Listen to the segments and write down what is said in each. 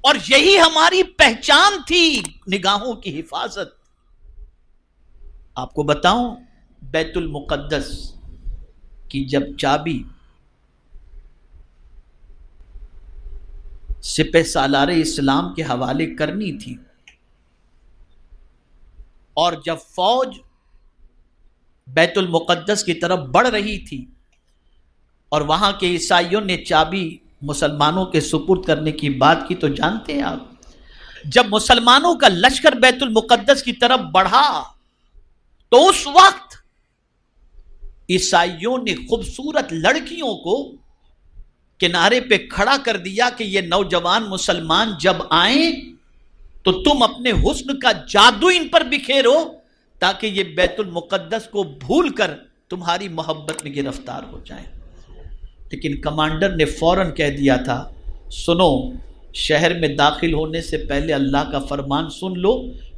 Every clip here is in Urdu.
اور یہی ہماری پہچان تھی، نگاہوں کی حفاظت۔ آپ کو بتاؤں، بیت المقدس کی جب چابی سپہ سالار اسلام کے حوالے کرنی تھی، اور جب فوج بیت المقدس کی طرف بڑھ رہی تھی اور وہاں کے عیسائیوں نے چابی مسلمانوں کے سپرد کرنے کی بات کی، تو جانتے ہیں آپ، جب مسلمانوں کا لشکر بیت المقدس کی طرف بڑھا تو اس وقت عیسائیوں نے خوبصورت لڑکیوں کو کنارے پہ کھڑا کر دیا کہ یہ نوجوان مسلمان جب آئیں تو تم اپنے حسن کا جادو ان پر بکھیرو تاکہ یہ بیت المقدس کو بھول کر تمہاری محبت میں گرفتار ہو جائیں۔ لیکن کمانڈر نے فوراً کہہ دیا تھا، سنو، شہر میں داخل ہونے سے پہلے اللہ کا فرمان سن لو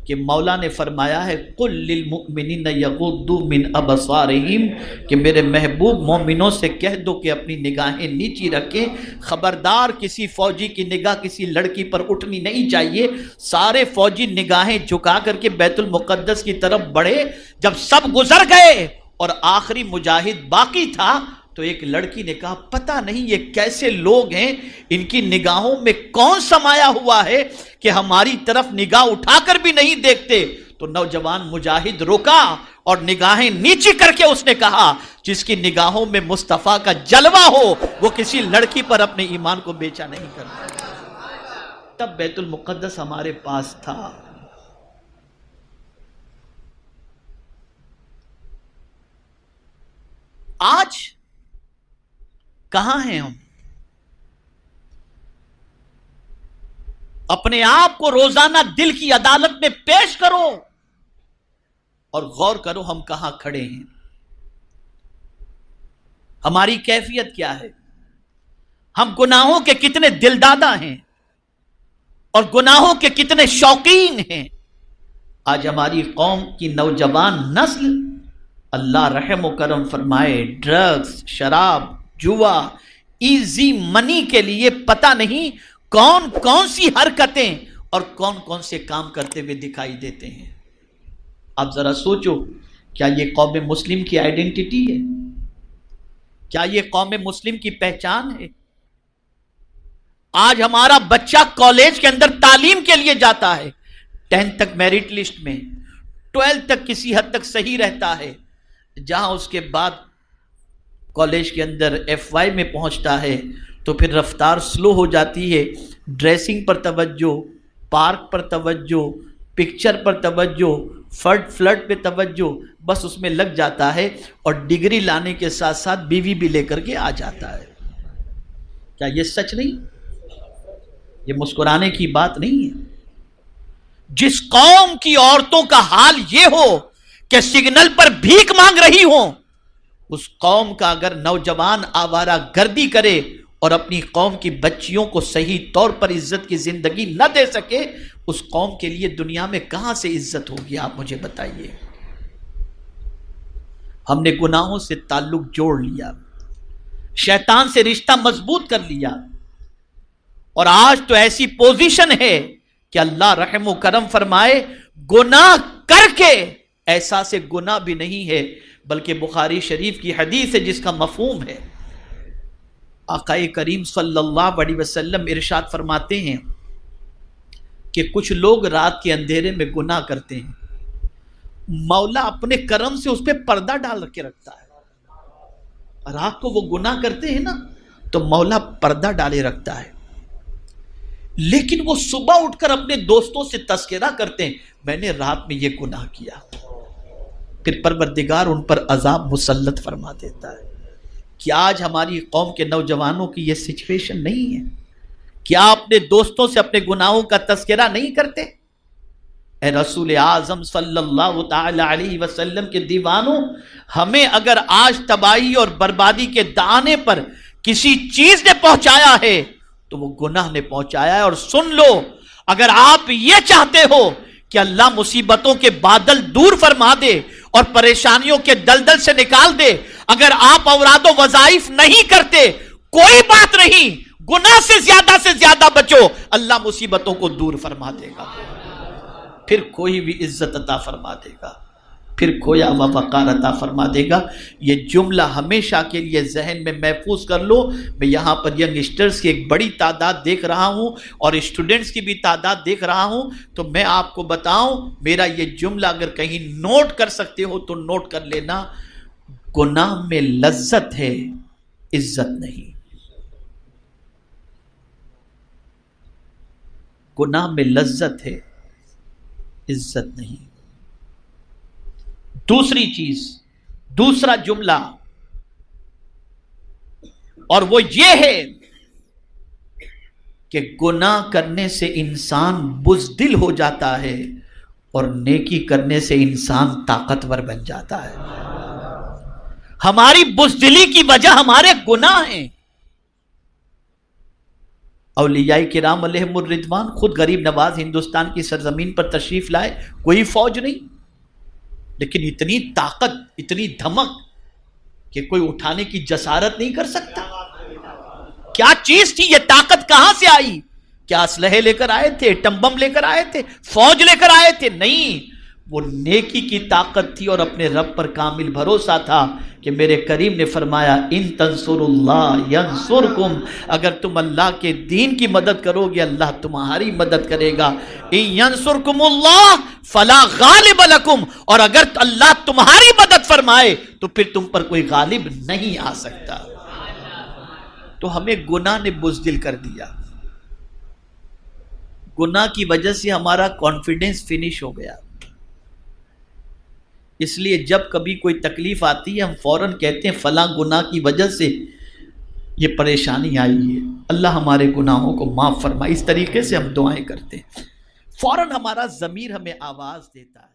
کہ مولا نے فرمایا ہے قُلْ لِلْمُؤْمِنِينَ يَغُضُّوا مِنْ أَبْصَارِهِمْ، کہ میرے محبوب مومنوں سے کہہ دو کہ اپنی نگاہیں نیچی رکھیں۔ خبردار کسی فوجی کی نگاہ کسی لڑکی پر اٹھنی نہیں چاہیے۔ سارے فوجی نگاہیں جھکا کر کے بیت المقدس کی طرف بڑھے۔ جب سب گزر گئے اور آخری مجاہد باقی تھا تو ایک لڑکی نے کہا، پتہ نہیں یہ کیسے لوگ ہیں، ان کی نگاہوں میں کون سمایا ہوا ہے کہ ہماری طرف نگاہ اٹھا کر بھی نہیں دیکھتے۔ تو نوجوان مجاہد رکا اور نگاہیں نیچی کر کے اس نے کہا، جس کی نگاہوں میں مصطفیٰ کا جلوہ ہو وہ کسی لڑکی پر اپنے ایمان کو بیچا نہیں کرتا۔ تب بیت المقدس ہمارے پاس تھا۔ آج کہاں ہیں ہم؟ اپنے آپ کو روزانہ دل کی عدالت میں پیش کرو اور غور کرو ہم کہاں کھڑے ہیں، ہماری کیفیت کیا ہے، ہم گناہوں کے کتنے دلدادہ ہیں اور گناہوں کے کتنے شوقین ہیں۔ آج ہماری قوم کی نوجوان نسل، اللہ رحم و کرم فرمائے، ڈرگز، شراب، جوا، ایزی منی کے لیے پتہ نہیں کون کون سی حرکتیں اور کون کون سے کام کرتے ہوئے دکھائی دیتے ہیں۔ آپ ذرا سوچو، کیا یہ قوم مسلم کی آئیڈینٹی ہے؟ کیا یہ قوم مسلم کی پہچان ہے؟ آج ہمارا بچہ کالج کے اندر تعلیم کے لیے جاتا ہے، 10 تک میرٹ لسٹ میں، 12 تک کسی حد تک صحیح رہتا ہے، جہاں اس کے بعد کالج کے اندر FY میں پہنچتا ہے تو پھر رفتار سلو ہو جاتی ہے، ڈریسنگ پر توجہ، پارک پر توجہ، پکچر پر توجہ، فلرٹ پہ توجہ، بس اس میں لگ جاتا ہے اور ڈگری لانے کے ساتھ ساتھ بیوی بھی لے کر کے آ جاتا ہے۔ کیا یہ سچ نہیں؟ یہ مسکرانے کی بات نہیں ہے۔ جس قوم کی عورتوں کا حال یہ ہو کہ سگنل پر بھیک مانگ رہی ہوں، اس قوم کا اگر نوجوان آوارہ گردی کرے اور اپنی قوم کی بچیوں کو صحیح طور پر عزت کی زندگی نہ دے سکے، اس قوم کے لیے دنیا میں کہاں سے عزت ہوگی؟ آپ مجھے بتائیے۔ ہم نے گناہوں سے تعلق جوڑ لیا، شیطان سے رشتہ مضبوط کر لیا، اور آج تو ایسی پوزیشن ہے کہ اللہ رحم و کرم فرمائے، گناہ کر کے احساس گناہ بھی نہیں ہے، بلکہ بخاری شریف کی حدیث ہے جس کا مفہوم ہے، آقا کریم صلی اللہ علیہ وسلم ارشاد فرماتے ہیں کہ کچھ لوگ رات کے اندھیرے میں گناہ کرتے ہیں، مولا اپنے کرم سے اس پہ پردہ ڈال کے رکھتا ہے۔ رات کو وہ گناہ کرتے ہیں نا تو مولا پردہ ڈالے رکھتا ہے، لیکن وہ صبح اٹھ کر اپنے دوستوں سے تذکرہ کرتے ہیں، میں نے رات میں یہ گناہ کیا، پھر پروردگار ان پر عذاب مسلط فرما دیتا ہے۔ کیا آج ہماری قوم کے نوجوانوں کی یہ سچویشن نہیں ہے؟ کیا اپنے دوستوں سے اپنے گناہوں کا تذکرہ نہیں کرتے؟ اے رسول اعظم صلی اللہ تعالی علیہ وسلم کے دیوانوں، ہمیں اگر آج تباہی اور بربادی کے دانے پر کسی چیز نے پہنچایا ہے تو وہ گناہ نے پہنچایا ہے۔ اور سن لو، اگر آپ یہ چاہتے ہو کہ اللہ مصیبتوں کے بادل دور فرما دے اور پریشانیوں کے دلدل سے نکال دے، اگر آپ اوراد و وظائف نہیں کرتے، کوئی بات نہیں، گناہ سے زیادہ بچو، اللہ مصیبتوں کو دور فرما دے گا، پھر کوئی بھی عزت عطا فرما دے گا، پھر کھویا ہوا وقار عطا فرما دے گا۔ یہ جملہ ہمیشہ کے لیے ذہن میں محفوظ کر لو۔ میں یہاں پر ینگسٹرز کی ایک بڑی تعداد دیکھ رہا ہوں اور اسٹوڈنٹس کی بھی تعداد دیکھ رہا ہوں، تو میں آپ کو بتاؤں، میرا یہ جملہ اگر کہیں نوٹ کر سکتے ہو تو نوٹ کر لینا، گناہ میں لذت ہے، عزت نہیں۔ گناہ میں لذت ہے، عزت نہیں۔ دوسری چیز، دوسرا جملہ، اور وہ یہ ہے کہ گناہ کرنے سے انسان بزدل ہو جاتا ہے اور نیکی کرنے سے انسان طاقتور بن جاتا ہے۔ ہماری بزدلی کی وجہ ہمارے گناہ ہیں۔ اولیاء کرام علیہم الرضوان خود غریب نواز ہندوستان کی سرزمین پر تشریف لائے، کوئی فوج نہیں، لیکن اتنی طاقت، اتنی دھمک کہ کوئی اٹھانے کی جسارت نہیں کر سکتا۔ کیا چیز تھی یہ طاقت؟ کہاں سے آئی؟ کیا اسلحے لے کر آئے تھے؟ ٹمبم لے کر آئے تھے؟ فوج لے کر آئے تھے؟ نہیں، وہ نیکی کی طاقت تھی اور اپنے رب پر کامل بھروسہ تھا کہ میرے کریم نے فرمایا ان تنصروا اللہ ینصرکم، اگر تم اللہ کے دین کی مدد کرو گے اللہ تمہاری مدد کرے گا۔ ان ینصرکم اللہ فلا غالب لکم، اور اگر اللہ تمہاری مدد فرمائے تو پھر تم پر کوئی غالب نہیں آ سکتا۔ تو ہمیں گناہ نے بزدل کر دیا، گناہ کی وجہ سے ہمارا کانفیڈنس فنش ہو گیا۔ اس لیے جب کبھی کوئی تکلیف آتی ہے ہم فوراً کہتے ہیں فلاں گناہ کی وجہ سے یہ پریشانی آئی ہے، اللہ ہمارے گناہوں کو معاف فرمائے۔ اس طریقے سے ہم دعائیں کرتے ہیں، فوراً ہمارا ضمیر ہمیں آواز دیتا ہے۔